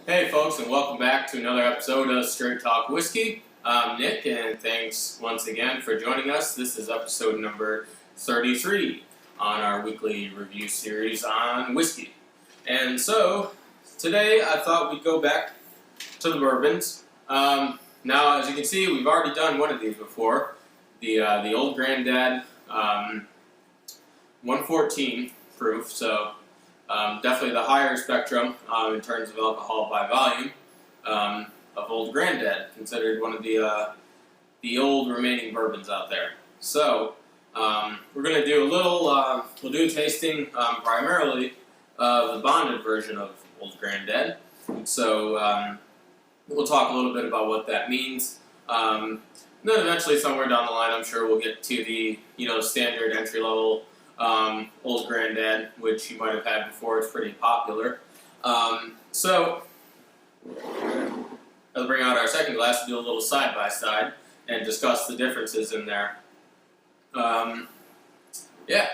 Hey folks, and welcome back to another episode of Straight Talk Whiskey. I'm Nick, and thanks once again for joining us. This is episode number 33 on our weekly review series on whiskey. And so, today I thought we'd go back to the bourbons. Now, as you can see, we've already done one of these before. The Old Granddad 114 proof, so definitely the higher spectrum in terms of alcohol by volume of Old Granddad, considered one of the old remaining bourbons out there. So we're going to do a little, we'll do a tasting primarily of the bonded version of Old Granddad. So we'll talk a little bit about what that means. And then eventually somewhere down the line I'm sure we'll get to the standard entry level Old Granddad, which you might have had before. It's pretty popular. So, I'll bring out our second glass to do a little side-by-side and discuss the differences in there. Yeah,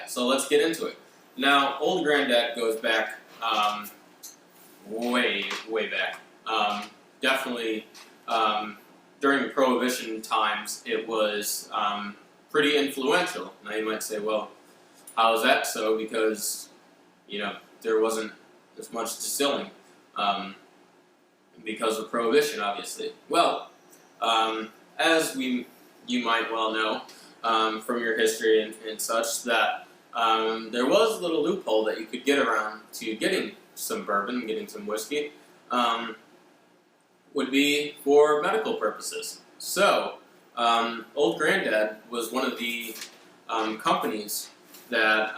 so let's get into it. Now, Old Granddad goes back way back. Definitely during the Prohibition times, it was pretty influential. Now you might say, well, how is that so? Because, there wasn't as much distilling because of Prohibition, obviously. Well, as you might well know from your history and such, that there was a little loophole that you could get around to getting some bourbon, getting some whiskey, would be for medical purposes. So, Old Granddad was one of the companies that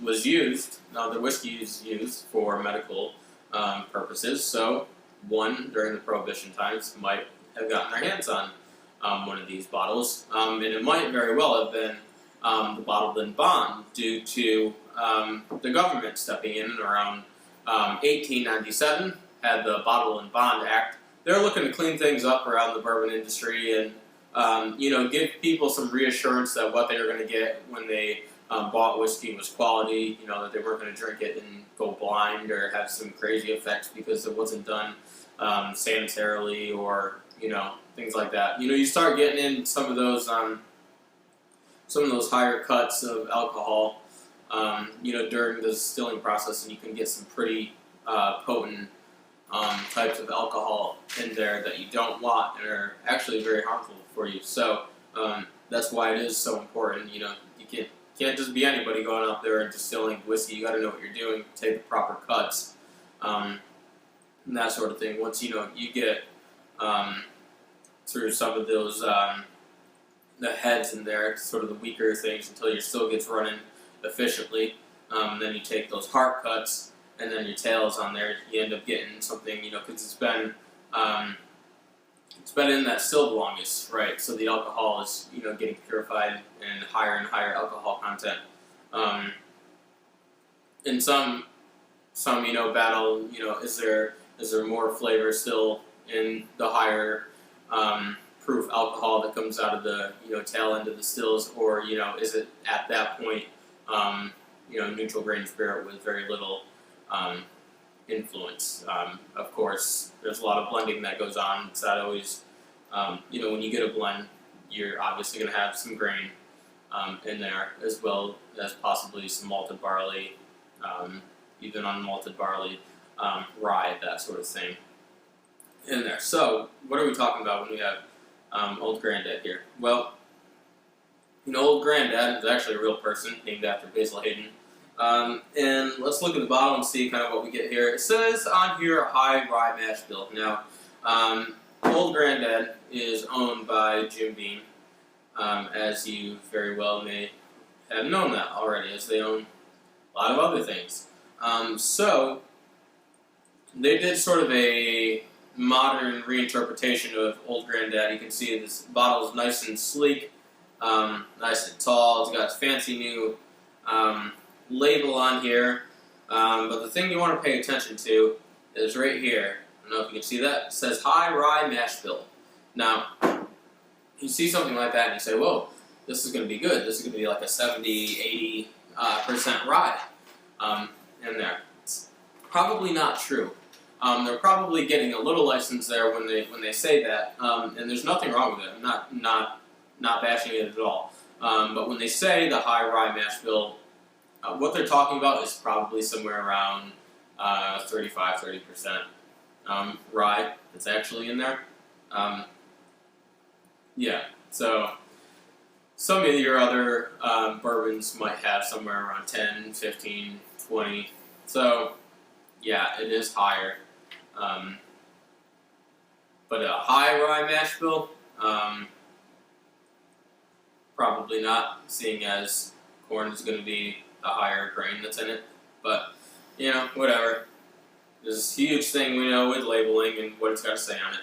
was used. Now, the whiskey is used for medical purposes, so one during the Prohibition times might have gotten their hands on one of these bottles, and it might very well have been the bottled in bond due to the government stepping in around 1897, had the Bottle and Bond Act. They're looking to clean things up around the bourbon industry and give people some reassurance that what they were going to get when they bought whiskey was quality, that they weren't going to drink it and go blind or have some crazy effects because it wasn't done sanitarily or, things like that. You start getting in some of those higher cuts of alcohol, during the distilling process, and you can get some pretty potent types of alcohol in there that you don't want and are actually very harmful for you. So that's why it is so important. You can't just be anybody going out there and distilling whiskey. You got to know what you're doing, take the proper cuts, and that sort of thing. Once you get through some of those the heads in there, sort of the weaker things, until your still gets running efficiently. Then you take those heart cuts, and then your tails on there. You end up getting something, because it's been in that still the longest, right? So the alcohol is, getting purified and higher alcohol content. In some battle, is there more flavor still in the higher proof alcohol that comes out of the tail end of the stills, or is it at that point neutral grain spirit with very little influence? Of course, there's a lot of blending that goes on. It's not always, when you get a blend, you're obviously going to have some grain in there, as well as possibly some malted barley, even unmalted barley, rye, that sort of thing in there. So, what are we talking about when we have Old Granddad here? Well, Old Granddad is actually a real person named after Basil Hayden. And let's look at the bottle and see kind of what we get here. It says on here high rye mash bill. Now, Old Granddad is owned by Jim Beam, as you very well may have known that already, as they own a lot of other things. So, they did sort of a modern reinterpretation of Old Granddad. You can see this bottle is nice and sleek, nice and tall. It's got fancy new label on here, but the thing you want to pay attention to is right here. I don't know if you can see that. It says high rye mash bill. Now, you see something like that and you say, whoa, this is going to be good. This is going to be like a 70, 80% rye in there. It's probably not true. they're probably getting a little license there when they say that, and there's nothing wrong with it. I'm not bashing it at all. But when they say the high rye mash bill, what they're talking about is probably somewhere around 35–30% rye that's actually in there. Yeah, so some of your other bourbons might have somewhere around 10, 15, 20. So yeah, it is higher. But a high rye mash bill, probably not, seeing as corn is going to be the higher grain that's in it. But, whatever. There's a huge thing we know with labeling and what it's got to say on it.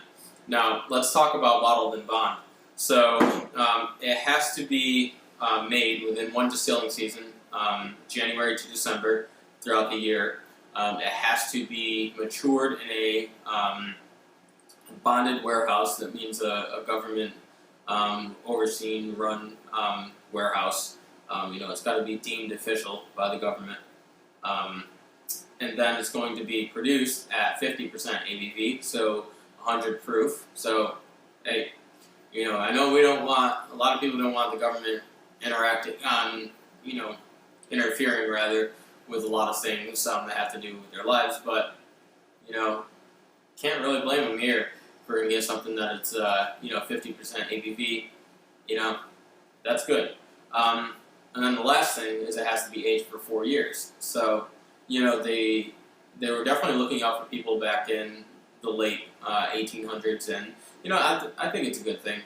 Now, let's talk about bottled and bond. So, it has to be made within one distilling season, January to December, throughout the year. It has to be matured in a bonded warehouse. That means a government overseen, run warehouse. It's got to be deemed official by the government. And then it's going to be produced at 50% ABV, so 100 proof. So, hey, I know a lot of people don't want the government interfering rather with a lot of things that have to do with their lives, but, can't really blame them here for getting something that it's, 50% ABV, that's good. And then the last thing is it has to be aged for 4 years. So, they were definitely looking out for people back in the late 1800s, and, I think it's a good thing.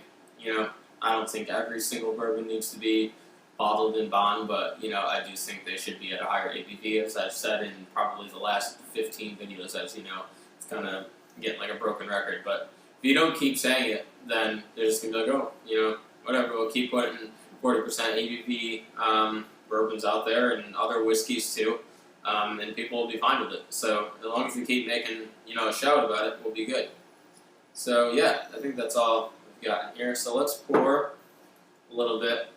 I don't think every single bourbon needs to be bottled in bond, but, I do think they should be at a higher ABV, as I've said in probably the last 15 videos, as it's kind of getting like a broken record. But if you don't keep saying it, then they're just going to be like, oh, whatever, we'll keep putting 40% ABV bourbons out there and other whiskeys too, and people will be fine with it. So as long as we keep making, a shout about it, we'll be good. So yeah, I think that's all we've got in here. So let's pour a little bit.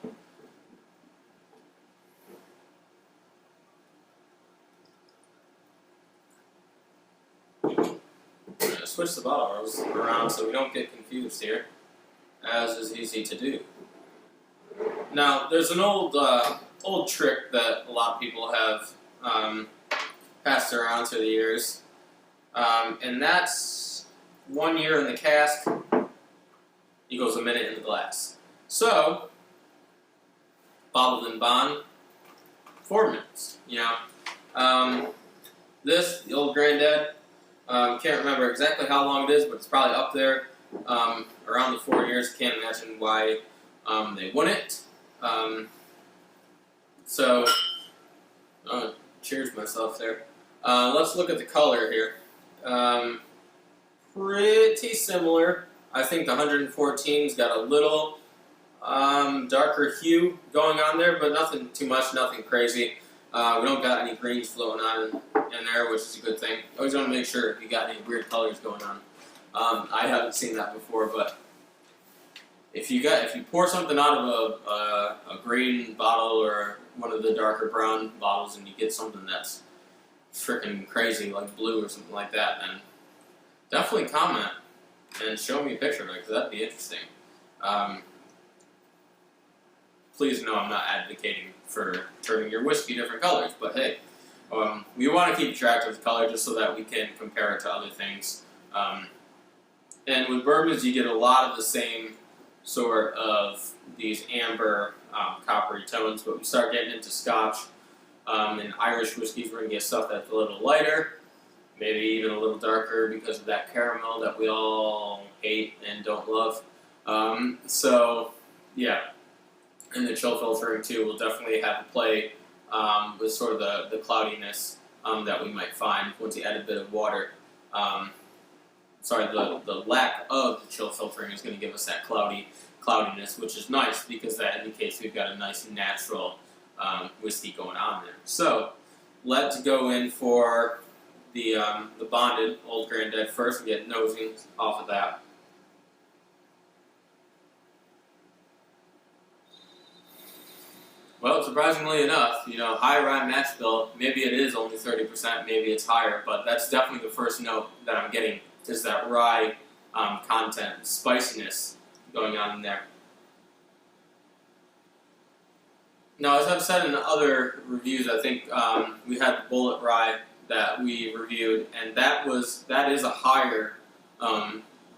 I'm going to switch the bottles around so we don't get confused here, as is easy to do. Now, there's an old trick that a lot of people have passed around through the years, and that's 1 year in the cask equals a minute in the glass. So, bottled and bond, 4 minutes. This, the old granddad, can't remember exactly how long it is, but it's probably up there, around the 4 years. Can't imagine why they wouldn't. Cheers myself there. Let's look at the color here. Pretty similar. I think the 114's got a little darker hue going on there, but nothing too much, nothing crazy. We don't got any greens floating on in there, which is a good thing. Always want to make sure if you got any weird colors going on. I haven't seen that before, but if you pour something out of a green bottle or one of the darker brown bottles and you get something that's freaking crazy like blue or something like that, then definitely comment and show me a picture of it, because that'd be interesting. Please know I'm not advocating for turning your whiskey different colors, but hey, we want to keep track of the color just so that we can compare it to other things. And with bourbons, you get a lot of the same sort of these amber, coppery tones, but we start getting into Scotch and Irish whiskeys, we're going to get stuff that's a little lighter, maybe even a little darker because of that caramel that we all hate and don't love. So, yeah. And the chill filtering too will definitely have to play with sort of the cloudiness that we might find once you add a bit of water. The lack of the chill filtering is going to give us that cloudiness, which is nice because that indicates we've got a nice natural whiskey going on there. So let's go in for the bonded Old Granddad first and get nosing off of that. Well, surprisingly enough, high rye mash bill, maybe it is only 30%, maybe it's higher, but that's definitely the first note that I'm getting is that rye content, spiciness going on in there. Now, as I've said in other reviews, I think we had the bullet rye that we reviewed, and that is a higher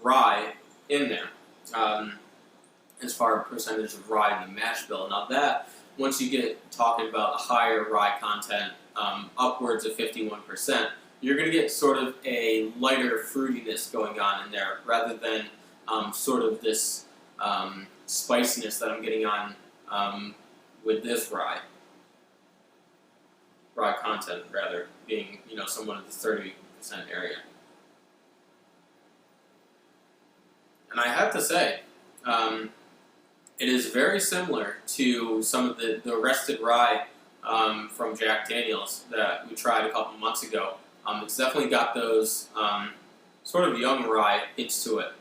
rye in there as far as percentage of rye in the mash bill. Now that, once you get talking about a higher rye content, upwards of 51%, you're going to get sort of a lighter fruitiness going on in there, rather than sort of this spiciness that I'm getting on with this rye content, rather, being, somewhat of the 30% area. And I have to say, it is very similar to some of the rested rye from Jack Daniel's that we tried a couple months ago. It's definitely got those sort of young rye hints to it.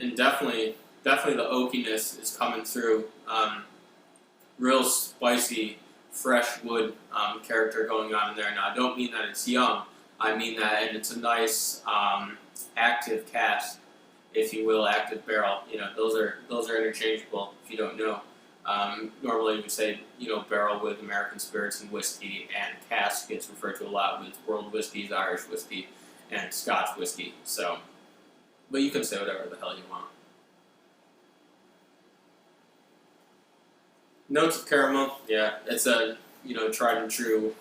And definitely the oakiness is coming through. Real spicy, fresh wood character going on in there. Now, I don't mean that it's young. I mean that it's a nice active cask, if you will, active barrel. Those are interchangeable if you don't know. Normally we say, barrel with American spirits and whiskey, and cask gets referred to a lot with world whiskeys, Irish whiskey, and Scotch whiskey. So, but you can say whatever the hell you want. Notes of caramel, yeah, it's a tried and true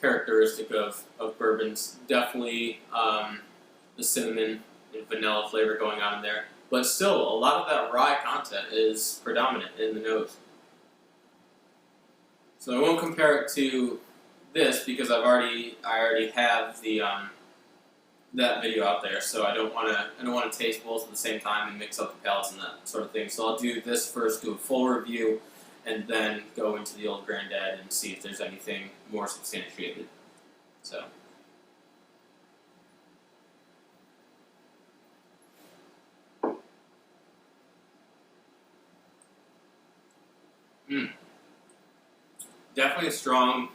characteristic of bourbons. Definitely the cinnamon and vanilla flavor going on in there, but still a lot of that rye content is predominant in the nose. So I won't compare it to this because I already have the that video out there, so I don't want to taste both at the same time and mix up the palates and that sort of thing. So I'll do this first, do a full review, and then go into the Old Granddad and see if there's anything more substantiated. So. Definitely a strong,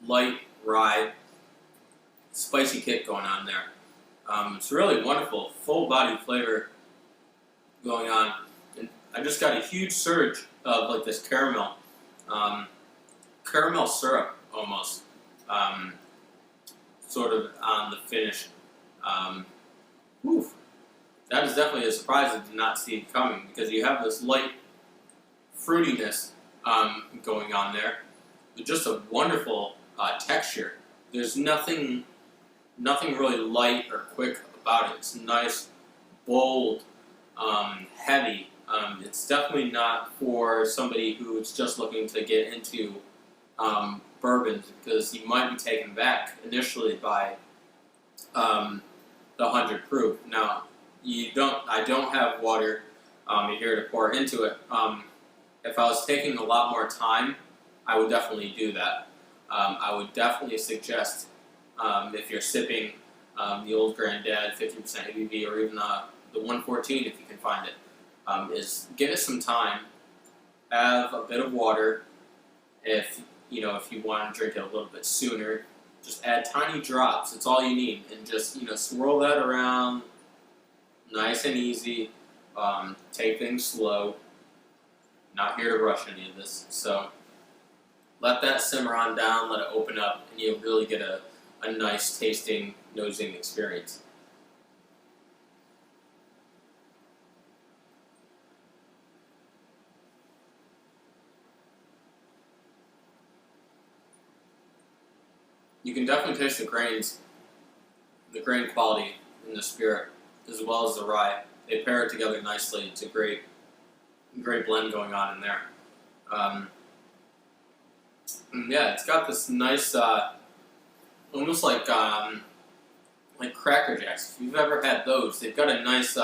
light rye, spicy kick going on there. It's really wonderful, full-bodied flavor going on. And I just got a huge surge of like this caramel syrup almost, sort of on the finish. That is definitely a surprise I did not see coming, because you have this light fruitiness going on there, with just a wonderful texture. There's nothing really light or quick about it. It's nice, bold, heavy. It's definitely not for somebody who's just looking to get into bourbons, because you might be taken back initially by the 100 proof. Now, I don't have water here to pour into it. If I was taking a lot more time, I would definitely do that. I would definitely suggest, if you're sipping the Old Granddad 50% ABV, or even the 114 if you can find it, is give it some time, have a bit of water. If you want to drink it a little bit sooner, just add tiny drops. It's all you need, and just swirl that around, nice and easy. Take things slow. Not here to rush any of this, so let that simmer on down, let it open up, and you'll really get a nice tasting, nosing experience. You can definitely taste the grains, the grain quality in the spirit, as well as the rye. They pair it together nicely. It's a great blend going on in there. Yeah, it's got this nice, almost like Cracker Jacks. If you've ever had those, they've got a nice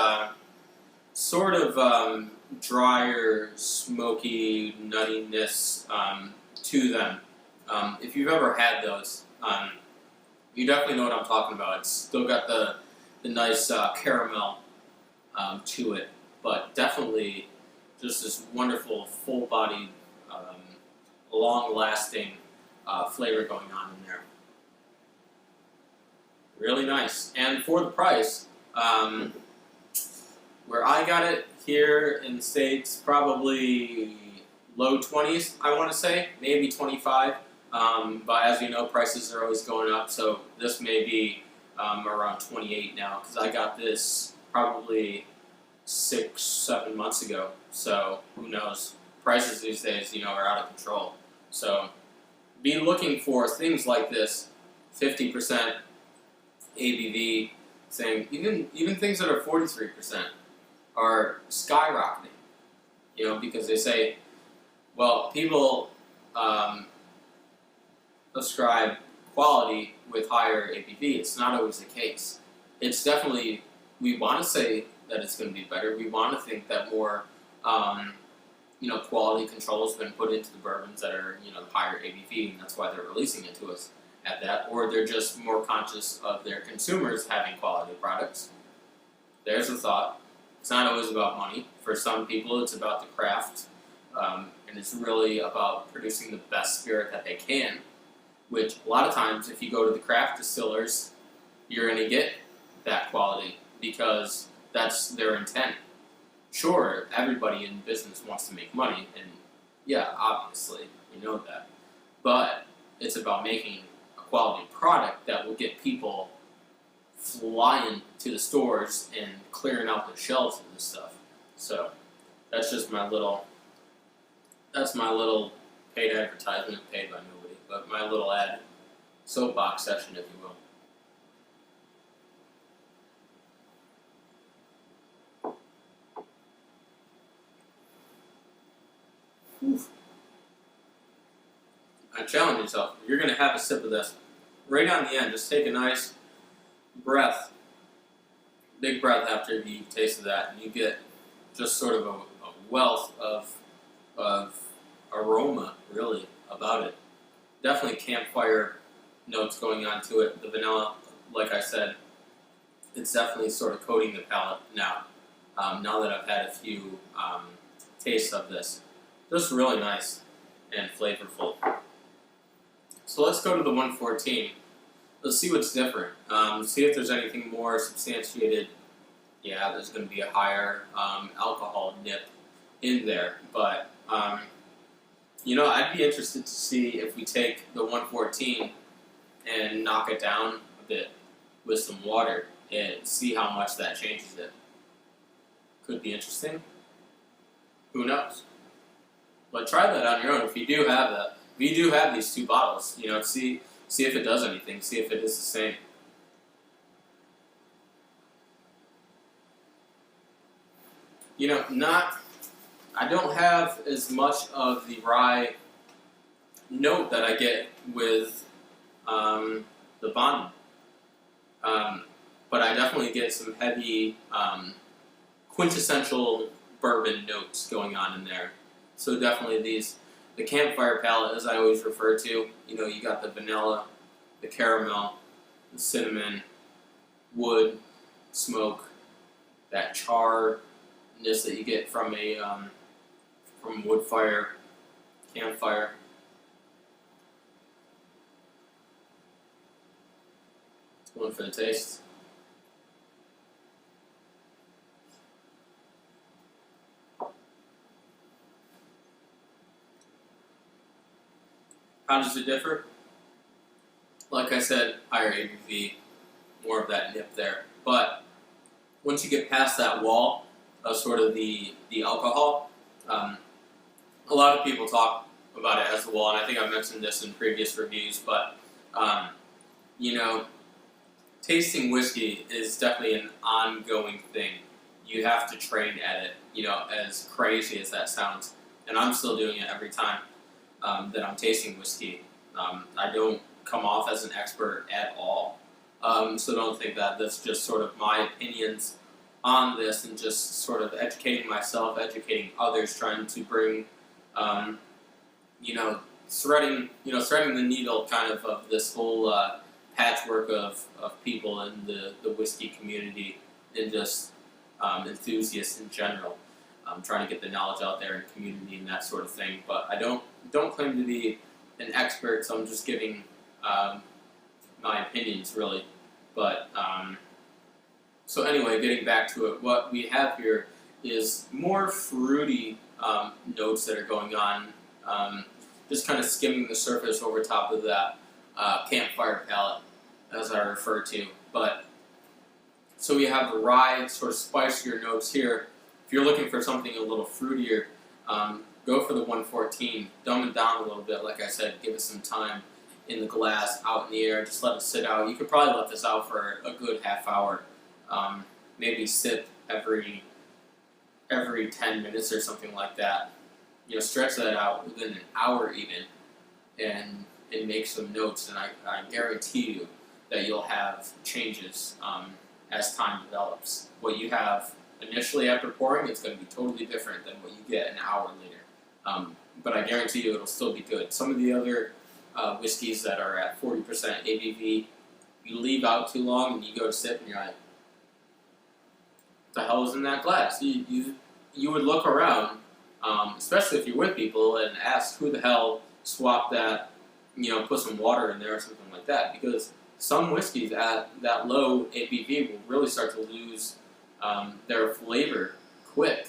sort of drier, smoky nuttiness to them. If you've ever had those, you definitely know what I'm talking about. It's still got the nice caramel to it, but definitely just this wonderful, full-bodied, um, long-lasting flavor going on in there. Really nice, and for the price, where I got it here in the States, probably low 20s, I want to say, maybe 25. But as you know, prices are always going up, so this may be around 28 now, because I got this probably 6, 7 months ago. So who knows? Prices these days, are out of control. So be looking for things like this, 50% ABV thing. Even things that are 43% are skyrocketing. Because they say, well, people ascribe quality with higher ABV. It's not always the case. It's definitely, we want to say that it's going to be better. We want to think that more, quality control has been put into the bourbons that are, higher ABV, and that's why they're releasing it to us at that. Or they're just more conscious of their consumers having quality products. There's a thought. It's not always about money. For some people, it's about the craft, and it's really about producing the best spirit that they can, which a lot of times, if you go to the craft distillers, you're going to get that quality because that's their intent. Sure, everybody in business wants to make money, and yeah, obviously, we know that. But it's about making a quality product that will get people flying to the stores and clearing out the shelves of this stuff. So that's just my little paid advertisement, paid by nobody, but my little ad soapbox session, if you will. Oof. I challenge yourself. You're going to have a sip of this. Right on the end, just take a nice breath, big breath after you tasted that, and you get just sort of a wealth of aroma, really, about it. Definitely campfire notes going on to it. The vanilla, like I said, it's definitely sort of coating the palate now. Now that I've had a few tastes of this. Just really nice and flavorful. So let's go to the 114. Let's see what's different. See if there's anything more substantiated. Yeah, there's going to be a higher alcohol nip in there. But, I'd be interested to see if we take the 114 and knock it down a bit with some water and see how much that changes it. Could be interesting. Who knows? But try that on your own if you do have that. If you do have these two bottles, see if it does anything. See if it is the same. I don't have as much of the rye note that I get with the Bonnie. But I definitely get some heavy quintessential bourbon notes going on in there. So definitely the campfire palate, as I always refer to, you got the vanilla, the caramel, the cinnamon, wood, smoke, that charness that you get from a wood fire, campfire. Going for the taste. How does it differ? Like I said, higher ABV, more of that nip there. But once you get past that wall of sort of the alcohol, a lot of people talk about it as the wall, and I think I've mentioned this in previous reviews, but tasting whiskey is definitely an ongoing thing. You have to train at it, as crazy as that sounds. And I'm still doing it every time that I'm tasting whiskey. I don't come off as an expert at all. So don't think that that's just sort of my opinions on this and just sort of educating myself, educating others, trying to bring, threading the needle kind of this whole patchwork of people in the whiskey community, and just enthusiasts in general. Trying to get the knowledge out there in community and that sort of thing. But I don't claim to be an expert, so I'm just giving my opinions really. But so anyway, getting back to it, what we have here is more fruity notes that are going on, just kind of skimming the surface over top of that campfire palette, as I refer to. But so we have the rye, sort of spicier notes here. If you're looking for something a little fruitier, go for the 114. Dumb it down a little bit, like I said, give it some time in the glass, out in the air, just let it sit out. You could probably let this out for a good half hour. Maybe sip every 10 minutes or something like that. You know, stretch that out within an hour even, and make some notes, and I guarantee you that you'll have changes as time develops. What you have initially after pouring, it's going to be totally different than what you get an hour later. But I guarantee you it'll still be good. Some of the other whiskeys that are at 40% ABV, you leave out too long and you go to sip and you're like, what the hell is in that glass? You would look around, especially if you're with people, and ask who the hell swapped that, put some water in there or something like that, because some whiskeys at that low ABV will really start to lose their flavor quick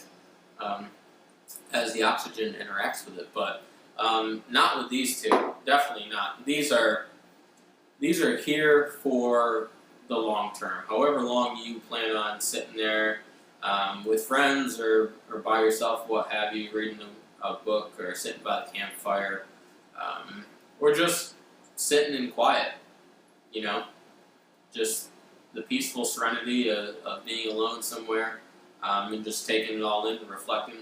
as the oxygen interacts with it. But not with these two. Definitely not. These are here for the long term. However long you plan on sitting there with friends or by yourself, what have you, reading a book or sitting by the campfire, or just sitting in quiet, just the peaceful serenity of being alone somewhere, and just taking it all in and reflecting.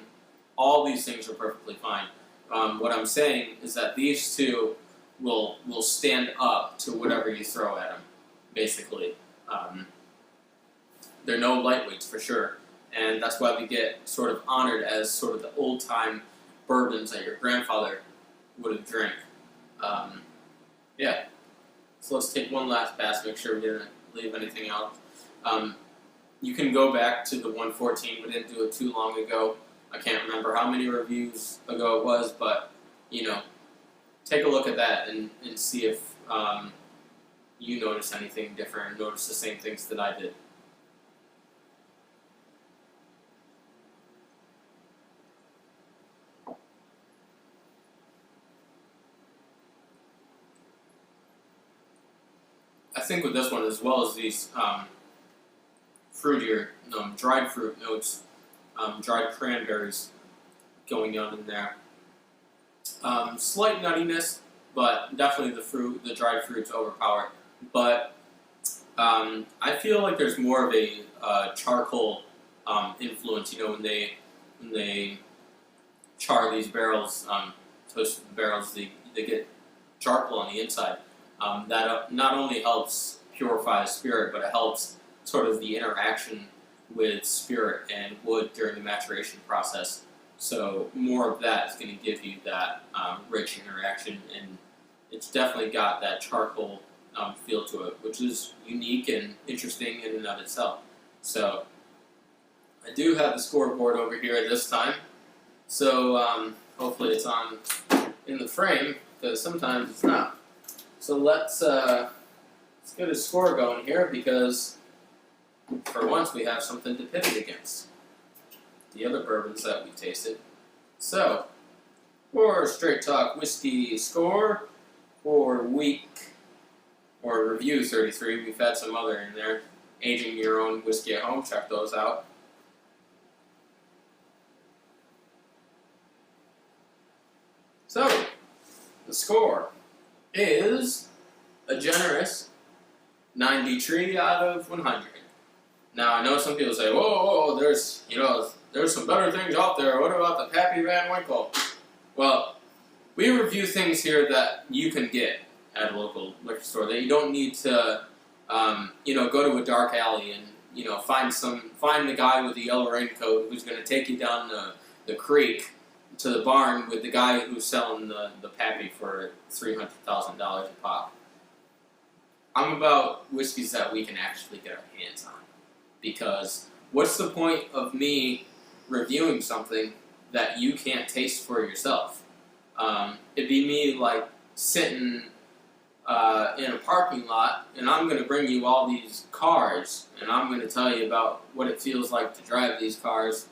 All these things are perfectly fine. What I'm saying is that these two will stand up to whatever you throw at them, basically. They're no lightweights for sure, and that's why we get sort of honored as sort of the old-time bourbons that your grandfather would have drank. Yeah. So let's take one last pass, make sure we didn't leave anything out. You can go back to the 114. We didn't do it too long ago. I can't remember how many reviews ago it was, but, take a look at that and see if you notice anything different, notice the same things that I did. I think with this one, as well as these fruitier, dried fruit notes, dried cranberries going on in there. Slight nuttiness, but definitely the dried fruits overpower. But I feel like there's more of a charcoal influence. When they char these barrels, toast the barrels, they get charcoal on the inside. That not only helps purify the spirit, but it helps sort of the interaction with spirit and wood during the maturation process. So more of that is going to give you that rich interaction, and it's definitely got that charcoal feel to it, which is unique and interesting in and of itself. So I do have the scoreboard over here this time, so hopefully it's on in the frame, because sometimes it's not. So let's get a score going here, because for once we have something to pivot against the other bourbons that we tasted. So, for Straight Talk Whiskey score for week or review 33, we've had some other in there. Aging your own whiskey at home, check those out. So, the score is a generous 93 out of 100. Now, I know some people say, whoa, there's some better things out there. What about the Pappy Van Winkle? Well, we review things here that you can get at a local liquor store, that you don't need to, go to a dark alley and, find the guy with the yellow raincoat who's going to take you down the creek to the barn with the guy who's selling the Pappy for $300,000 a pop. I'm about whiskeys that we can actually get our hands on, because what's the point of me reviewing something that you can't taste for yourself? It'd be me like sitting in a parking lot, and I'm going to bring you all these cars, and I'm going to tell you about what it feels like to drive these cars.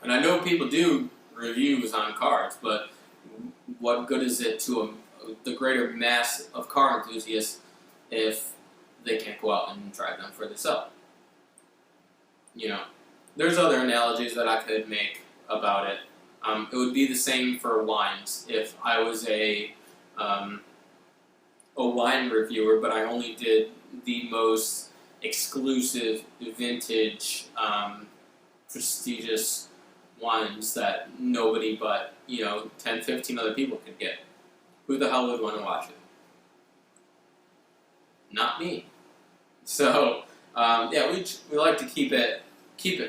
And I know people do reviews on cars, but what good is it to the greater mass of car enthusiasts if they can't go out and drive them for themselves? You know, there's other analogies that I could make about it. It would be the same for wines. If I was a wine reviewer, but I only did the most exclusive, vintage, prestigious wines that nobody but, 10, 15 other people could get. Who the hell would want to watch it? Not me. So, yeah, we like to keep it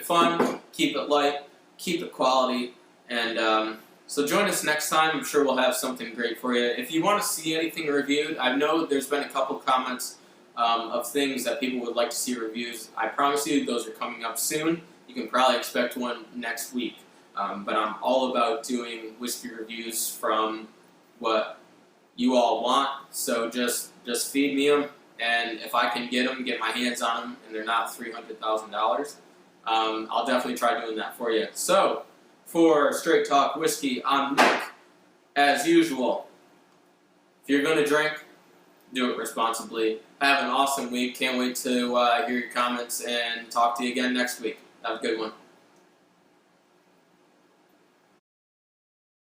fun, keep it light, keep it quality, and so join us next time. I'm sure we'll have something great for you. If you want to see anything reviewed, I know there's been a couple comments of things that people would like to see reviews. I promise you those are coming up soon. You can probably expect one next week. But I'm all about doing whiskey reviews from what you all want, so just feed me them, and if I can get my hands on them, and they're not $300,000, I'll definitely try doing that for you. So, for Straight Talk Whiskey, I'm Nick. As usual, if you're going to drink, do it responsibly. Have an awesome week. Can't wait to hear your comments and talk to you again next week. Have a good one.